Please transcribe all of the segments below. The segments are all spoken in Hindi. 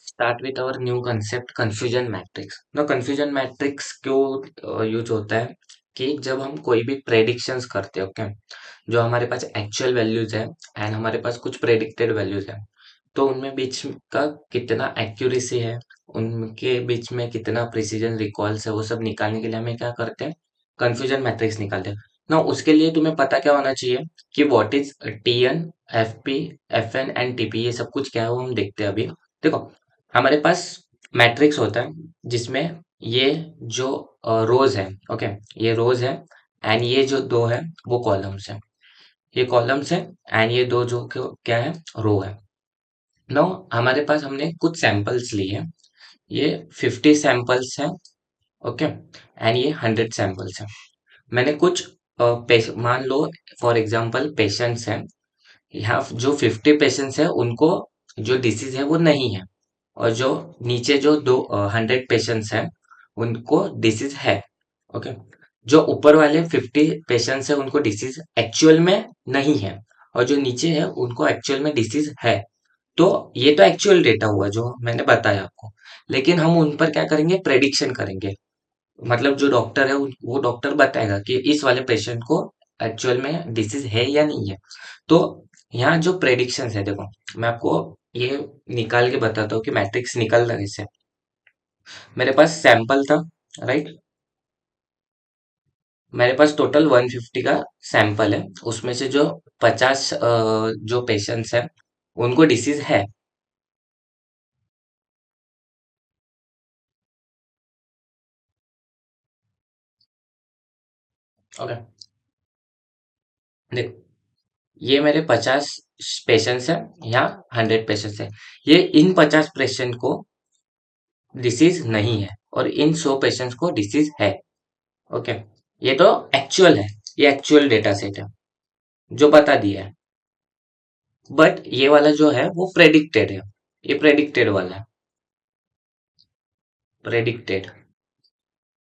Start with our new concept confusion matrix. ना कंफ्यूजन मैट्रिक्स क्यों यूज होता है कि जब हम कोई भी प्रेडिक्शंस करते हैं, ओके, जो हमारे पास एक्चुअल वैल्यूज है एंड हमारे पास कुछ प्रेडिक्टेड वैल्यूज है, तो उनमें बीच का कितना एक्यूरेसी है, उनके बीच में कितना प्रिसीजन रिकॉल्स है, वो सब निकालने के लिए हमें क्या करते हैं, कंफ्यूजन मैट्रिक्स निकालते हैं ना। उसके लिए तुम्हें पता क्या होना चाहिए कि what is TN, FP, FN and TP, ये सब कुछ क्या है वो हम देखते हैं अभी। देखो, हमारे पास मैट्रिक्स होता है जिसमें ये जो रोज है, ओके, ये रोज है एंड ये जो दो है वो कॉलम्स है, ये कॉलम्स है एंड ये दो जो क्या है, रो है। नो, हमारे पास हमने कुछ सैंपल्स लिए, ये 50 सैंपल्स हैं, ओके, एंड ये 100 सैंपल्स हैं। मैंने कुछ मान लो फॉर एग्जांपल पेशेंट्स हैं, यहाँ जो 50 पेशेंट्स हैं उनको जो डिसीज है वो नहीं है, और जो नीचे जो 100 पेशेंट्स हैं उनको डिसीज है, ओके। जो ऊपर वाले 50 पेशेंट्स हैं उनको डिसीज एक्चुअल में नहीं है, और जो नीचे है उनको एक्चुअल में डिसीज है। तो ये तो एक्चुअल डेटा हुआ जो मैंने बताया आपको, लेकिन हम उन पर क्या करेंगे, प्रेडिक्शन करेंगे। मतलब जो डॉक्टर है वो डॉक्टर बताएगा कि इस वाले पेशेंट को एक्चुअल में डिसीज है या नहीं है। तो यहाँ जो प्रेडिक्शन है, देखो मैं आपको ये निकाल के बताता हूँ कि मैट्रिक्स निकल रहा है इससे। मेरे पास सैंपल था, राइट, मेरे पास टोटल 150 का सैंपल है, उसमें से जो 50 जो पेशेंट्स हैं उनको डिसीज है, ओके। देख, ये मेरे 50 पेशेंट्स हैं या 100 पेशेंट्स हैं, ये इन 50 पेशेंट को डिसीज नहीं है और इन 100 पेशेंट्स को डिसीज है, ओके। ये तो एक्चुअल है, ये एक्चुअल डेटा सेट है जो बता दिया है। बट ये वाला जो है वो प्रेडिक्टेड है, ये प्रेडिक्टेड वाला है, प्रेडिक्टेड।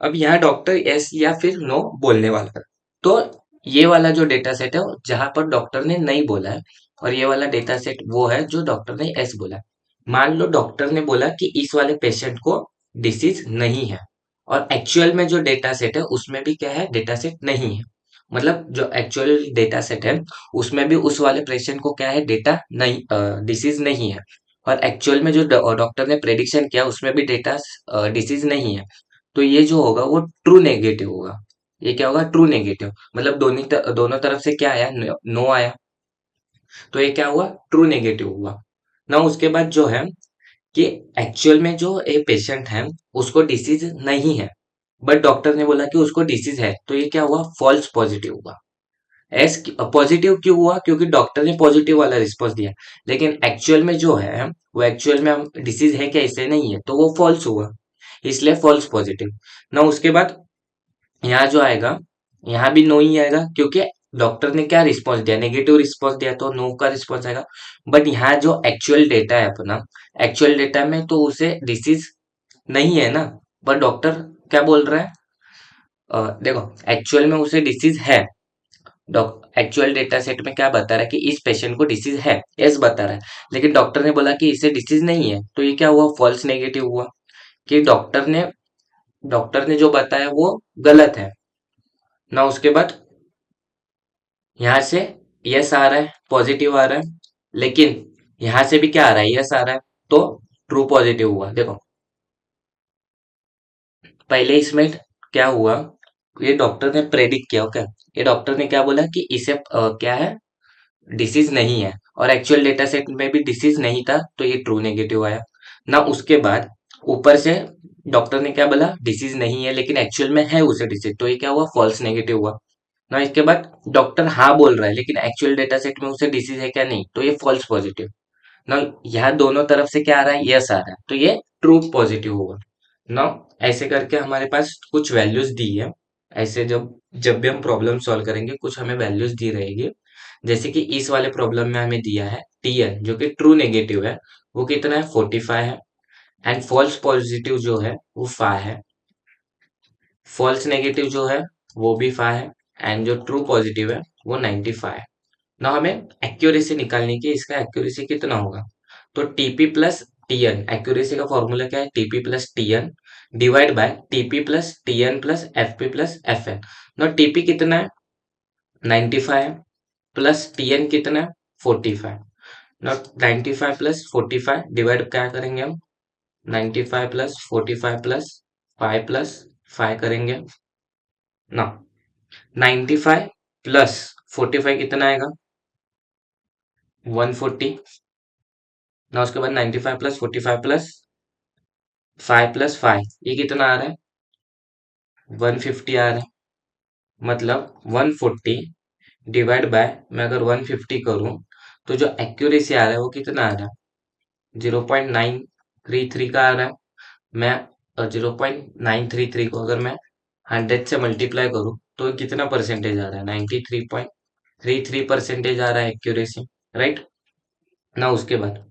अब यहाँ डॉक्टर यस या फिर नो बोलने वाला है। तो ये वाला जो डेटा सेट है जहां पर डॉक्टर ने नहीं बोला है, और ये वाला डेटा सेट वो है जो डॉक्टर ने एस बोला है। मान लो डॉक्टर ने बोला कि इस वाले पेशेंट को डिसीज नहीं है, और एक्चुअल में जो डेटा सेट है उसमें भी क्या है, डेटा सेट नहीं है। मतलब जो एक्चुअल डेटा सेट है उसमें भी उस वाले पेशेंट को क्या है, डेटा नहीं, डिसीज नहीं है। और एक्चुअल में जो डॉक्टर ने प्रेडिक्शन किया उसमें भी डेटा डिसीज नहीं है। तो ये जो होगा वो ट्रू नेगेटिव होगा। ये क्या होगा, ट्रू नेगेटिव। मतलब दोनों तरफ से क्या आया, नो आया, तो ये क्या हुआ, ट्रू नेगेटिव हुआ ना। उसके बाद जो है कि एक्चुअल में जो एक पेशेंट है उसको डिसीज नहीं है, बट डॉक्टर ने बोला कि उसको डिसीज है, तो ये क्या हुआ, फॉल्स पॉजिटिव हुआ। एस पॉजिटिव क्यों हुआ, क्योंकि डॉक्टर ने पॉजिटिव वाला रिस्पॉन्स दिया, लेकिन एक्चुअल में जो है वो एक्चुअल में हम डिसीज है क्या, इसे नहीं है, तो वो फॉल्स हुआ, इसलिए फॉल्स पॉजिटिव ना। उसके बाद यहाँ जो आएगा, यहाँ भी नो ही आएगा, क्योंकि डॉक्टर ने क्या रिस्पॉन्स दिया, नेगेटिव रिस्पॉन्स दिया, तो नो का रिस्पॉन्स आएगा। बट यहाँ जो एक्चुअल डेटा है अपना, एक्चुअल डेटा में तो उसे डिसीज नहीं है ना, पर डॉक्टर क्या बोल रहा है, देखो एक्चुअल में उसे डिसीज है। एक्चुअल डेटा सेट में क्या बता रहा है कि इस पेशेंट को डिसीज है, यस बता रहा है, लेकिन डॉक्टर ने बोला कि इसे डिसीज नहीं है, तो ये क्या हुआ, फॉल्स नेगेटिव हुआ, कि डॉक्टर ने जो बताया वो गलत है ना। उसके बाद यहाँ से यस आ रहा है, पॉजिटिव आ रहा है, लेकिन यहाँ से भी क्या आ रहा है, यस आ रहा है, तो ट्रू पॉजिटिव हुआ। देखो पहले इसमें क्या हुआ, ये डॉक्टर ने प्रेडिक्ट किया, ओके, ये डॉक्टर ने क्या बोला कि इसे क्या है, डिसीज नहीं है, और एक्चुअल डेटा सेट में भी डिसीज नहीं था, तो ये ट्रू नेगेटिव आया ना। उसके बाद ऊपर से डॉक्टर ने क्या बोला, डिसीज नहीं है, लेकिन एक्चुअल में है उसे डिसीज, तो ये क्या हुआ, फॉल्स नेगेटिव हुआ ना। इसके बाद डॉक्टर हाँ बोल रहा है, लेकिन एक्चुअल डेटा सेट में उसे डिसीज है क्या, नहीं, तो ये फॉल्स पॉजिटिव ना। यहाँ दोनों तरफ से क्या आ रहा है, यस आ रहा है, तो ये ट्रू पॉजिटिव होगा ना। ऐसे करके हमारे पास कुछ वैल्यूज दी है। ऐसे जब जब भी हम प्रॉब्लम सॉल्व करेंगे कुछ हमें वैल्यूज दी रहेगी। जैसे कि इस वाले प्रॉब्लम में हमें दिया है टीएन जो कि ट्रू नेगेटिव है, वो कितना है, 45 है, एंड फॉल्स पॉजिटिव जो है वो 5 है, फॉल्स नेगेटिव जो है वो भी 5 है, एंड जो ट्रू पॉजिटिव है वो 95 है ना। हमें एक्यूरेसी निकालनी की, इसका एक्यूरेसी कितना होगा, तो टीपी प्लस टीएन, एक्यूरेसी का फॉर्मूला क्या है, TP plus TN divide by TP plus TN plus FP plus FN. ना टीपी कितना है, 95 है, प्लस टीएन कितना है, 45। ना 95 प्लस 45 डिवाइड क्या करेंगे हम, 95 प्लस 45 प्लस 5 करेंगे ना, 95 प्लस 45 कितना आएगा, 140। ना उसके बाद 95 प्लस 45 प्लस 5 ये कितना आ रहा है, 150 आ रहा है। मतलब 140 डिवाइड बाय, मैं अगर 150 करूं तो जो एक्यूरेसी आ रहा है वो कितना आ रहा है, 0.933 का आ रहा है। मैं 0.933 को अगर मैं 100 से मल्टीप्लाई करूं तो कितना परसेंटेज आ रहा है, 93.33% आ रहा है एक्यूरेसी, राइट। ना उसके बाद,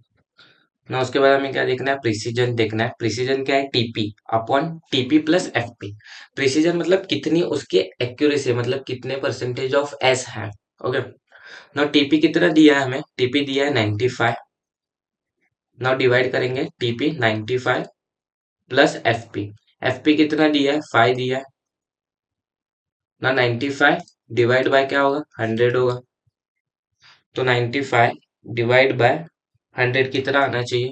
हमें क्या देखना है, प्रिसीजन देखना है। प्रिसीजन क्या है, TP upon TP plus FP. Precision मतलब कितनी उसकी एक्यूरेसी, मतलब कितने परसेंटेज ऑफ एस है। ओके, नाउ टीपी कितना दिया है हमें, टीपी दिया है 95। नाउ डिवाइड करेंगे टीपी 95 प्लस एफपी। एफपी कितना दिया है, 5 दिया है ना, 95 डिवाइड बाय क्या होगा, 100 होगा। तो 95 डिवाइड बाय 100 कितना आना चाहिए,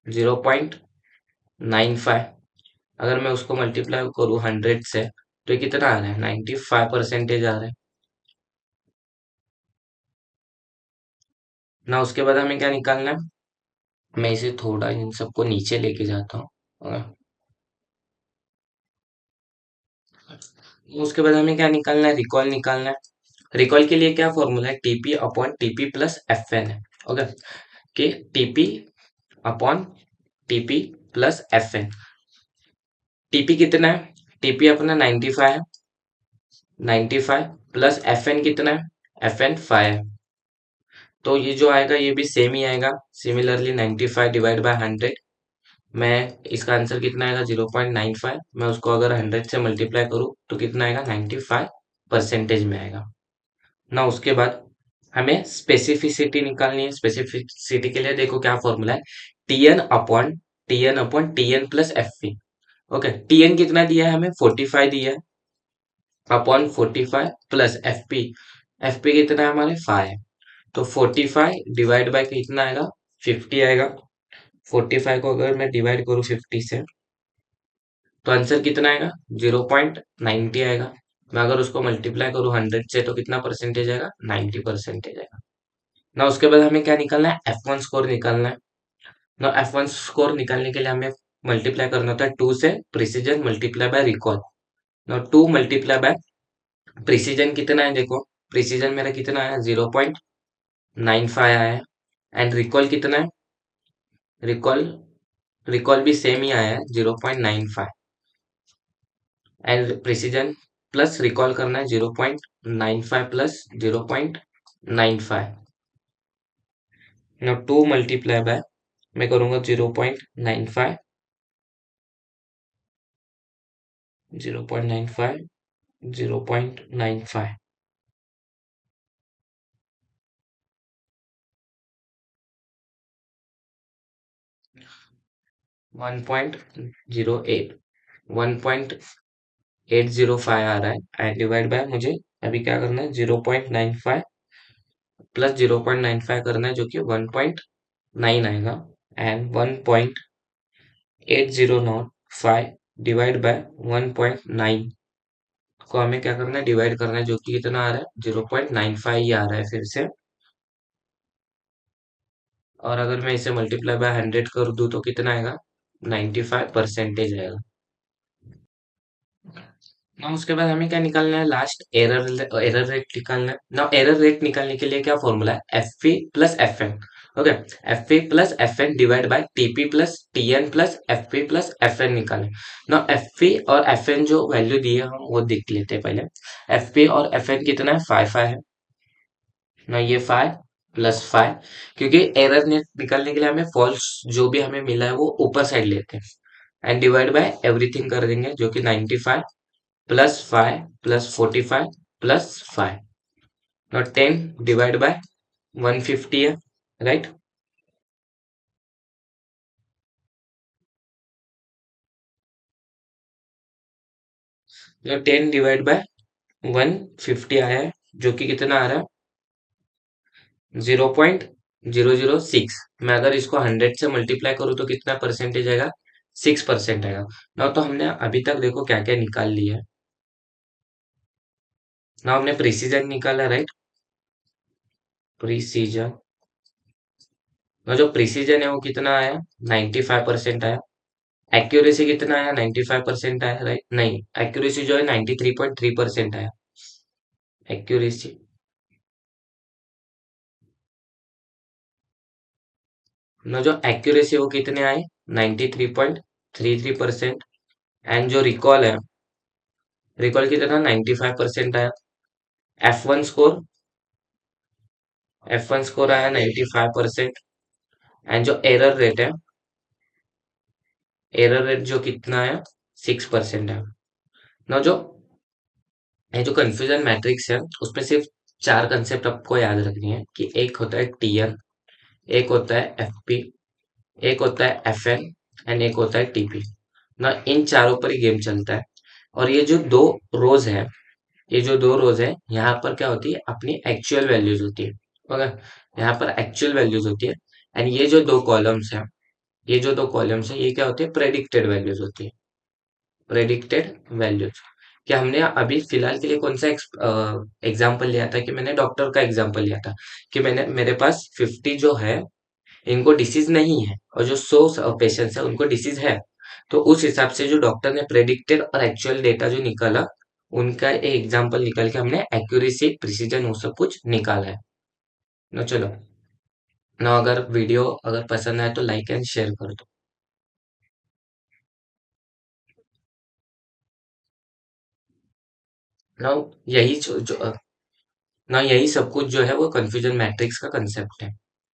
0.95। अगर मैं उसको मल्टीप्लाई करूँ 100 से तो ये कितना आ रहा है, 95% आ रहा है ना। उसके बाद हमें क्या निकालना है, मैं इसे थोड़ा इन सबको नीचे लेके जाता हूँ। उसके बाद हमें क्या निकालना है, रिकॉल निकालना है। रिकॉल के लिए क्या फॉर्मूला है, TP upon TP plus F N है। ओके, कि TP upon TP plus F N. TP कितना है, टीपी अपना 95 है, 95 प्लस एफ एन कितना है, एफ एन 5 है। तो ये जो आएगा ये भी सेम ही आएगा, सिमिलरली 95 डिवाइड बाय 100। मैं इसका आंसर कितना आएगा, 0.95। मैं उसको अगर 100 से मल्टीप्लाई करूँ तो कितना आएगा, 95% में आएगा ना। उसके बाद हमें स्पेसिफिसिटी निकालनी है। स्पेसिफिसिटी के लिए देखो क्या फॉर्मूला है, TN upon TN plus F P. Okay, TN कितना दिया है हमें, 45 दिया है, अपॉन 45 प्लस एफपी। एफपी कितना है हमारे, 5। तो 45 डिवाइड बाय कितना आएगा, 50 आएगा। 45 को अगर मैं डिवाइड करूँ 50 से तो आंसर कितना आएगा, 0.90 आएगा। मैं अगर उसको मल्टीप्लाई करूँ 100 से तो कितना परसेंटेज आएगा, 90% आएगा ना। उसके बाद हमें क्या निकालना है, F1 स्कोर निकालना है ना। F1 स्कोर निकालने के लिए हमें मल्टीप्लाई करना होता है 2 से, प्रिसीजन मल्टीप्लाई बाय रिकॉल ना। 2 मल्टीप्लाई बाय प्रिसीजन कितना है, देखो प्रिसीजन मेरा कितना है, 0.95 आया है। एंड रिकॉल कितना है, रिकॉल रिकॉल भी सेम ही आया है, 0.95। एंड प्रिसीजन प्लस रिकॉल करना है, 0.95 प्लस 0.95 ना। 2 मल्टीप्लाई बाय, मैं करूंगा 0.95, 0.95, 0.95, 1.08, 1.805 आ रहा है। एंड डिवाइड बाय, मुझे अभी क्या करना है, 0.95 प्लस 0.95 करना है जो कि 1.9 आएगा। एंड 1.8005 डिवाइड बाय 1.9 को हमें क्या करना है, डिवाइड करना है, जो कि कितना आ रहा है, 0.95 ही आ रहा है फिर से। और अगर मैं इसे मल्टीप्लाई बाय 100 कर दूं तो कितना आएगा, 95% आएगा ना। उसके बाद हमें क्या निकालना है, लास्ट एरर रेट निकालना है ना। एरर रेट निकालने के लिए क्या फॉर्मूला है, F P plus F N. Okay, F P plus F N divide by TP plus TN plus F P plus F N निकालें ना। एफ पी और एफ एन जो वैल्यू दी है हम वो देख लेते हैं पहले। एफ पी और एफ एन कितना है, 5 है ना। ये 5 प्लस 5, क्योंकि एरर नेट निकालने के लिए हमें फॉल्स जो भी हमें मिला है वो ऊपर साइड लेते हैं। एंड डिवाइड बाय एवरीथिंग कर देंगे, जो कि 95 plus 5 plus 45 plus 5 not 10 divide by 150 है, राइट। जो 10 डिवाइड बाय 150 आया है, जो कि कितना आ रहा है 0.006। मैं अगर इसको 100 से मल्टीप्लाई करूँ तो कितना परसेंटेज आएगा, 6% आएगा ना। तो हमने अभी तक देखो क्या क्या निकाल लिया है ना। हमने प्रिसीजन निकाला, राइट। प्रिसीजन ना, जो प्रिसीजन है वो कितना आया, 95% आया। एक्यूरेसी कितना आया, 95% आया, राइट। नहीं, एक्यूरेसी जो है 93.3% आया। एक्यूरेसी ना, जो एक्यूरेसी वो कितने आए, 93.33%। एंड जो रिकॉल है, रिकॉल कितना 95% आया। F one score, F1 score आया 95%। एंड जो एरर रेट जो कितना आया, 6% है ना। जो ये जो कंफ्यूजन मैट्रिक्स है उसमें सिर्फ चार कंसेप्ट आपको याद रखनी है कि एक होता है टीएन, एक होता है एफपी, एक होता है एफएन एंड एक होता है टीपी ना। इन चारों पर ही गेम चलता है। और ये जो दो रोज है, ये जो दो रोज है यहाँ पर क्या होती है, अपनी एक्चुअल वैल्यूज होती है। ओके, यहाँ पर एक्चुअल वैल्यूज होती है। एंड ये जो दो कॉलम्स है, ये जो दो कॉलम्स है ये क्या होती है, प्रेडिक्टेड वैल्यूज होती है। प्रेडिक्टेड वैल्यूज, क्या हमने अभी फिलहाल के लिए कौन सा एग्जाम्पल लिया था, कि मैंने डॉक्टर का एग्जाम्पल लिया था कि मैंने मेरे पास 50 जो है इनको डिसीज नहीं है और जो 100 पेशेंट्स है उनको डिसीज है। तो उस हिसाब से जो डॉक्टर ने प्रेडिक्टेड और एक्चुअल डेटा जो निकाला, उनका एक एग्जाम्पल निकाल के हमने एक्यूरेसी प्रिसीजन वो सब कुछ निकाला है ना। चलो ना, अगर वीडियो अगर पसंद आए तो लाइक एंड शेयर कर दो ना। यही जो, जो ना, यही सब कुछ जो है वो कंफ्यूजन मैट्रिक्स का कंसेप्ट है।